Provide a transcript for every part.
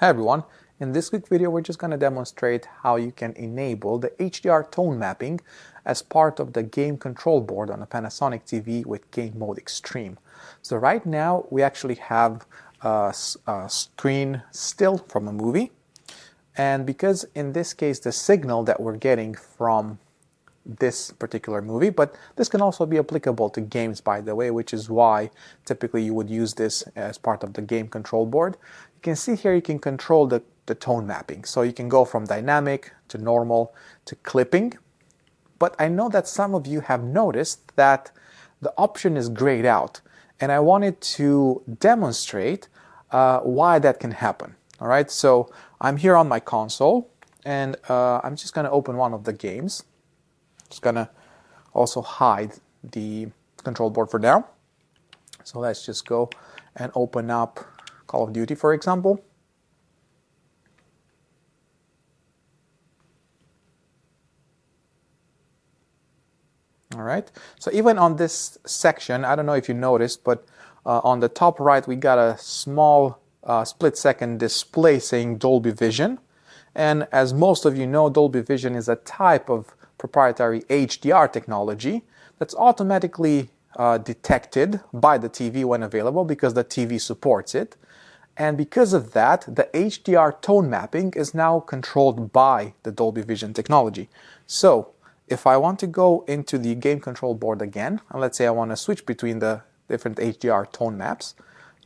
Hi everyone, in this quick video we're just going to demonstrate how you can enable the HDR tone mapping as part of the game control board on a Panasonic TV with Game Mode Extreme. So right now we actually have a screen still from a movie, and because in this case the signal that we're getting from this particular movie, but this can also be applicable to games, by the way, which is why typically you would use this as part of the game control board. You can see here you can control the tone mapping, so you can go from dynamic to normal to clipping. But I know that some of you have noticed that the option is grayed out, and I wanted to demonstrate why that can happen. All right, so I'm here on my console, and I'm just going to open one of the games. Just gonna also hide the control board for now. So let's just go and open up Call of Duty, for example. All right, so even on this section, I don't know if you noticed, but on the top right we got a small split-second display saying Dolby Vision. And as most of you know, Dolby Vision is a type of proprietary HDR technology that's automatically detected by the TV when available because the TV supports it. And because of that, the HDR tone mapping is now controlled by the Dolby Vision technology. So if I want to go into the game control board again, and let's say I want to switch between the different HDR tone maps,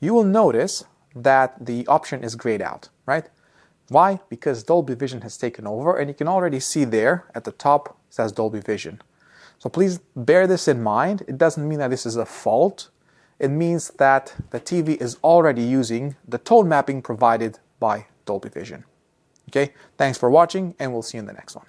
you will notice that the option is grayed out, right? Why? Because Dolby Vision has taken over, and you can already see there at the top it says Dolby Vision. So please bear this in mind. It doesn't mean that this is a fault. It means that the TV is already using the tone mapping provided by Dolby Vision. Okay, thanks for watching, and we'll see you in the next one.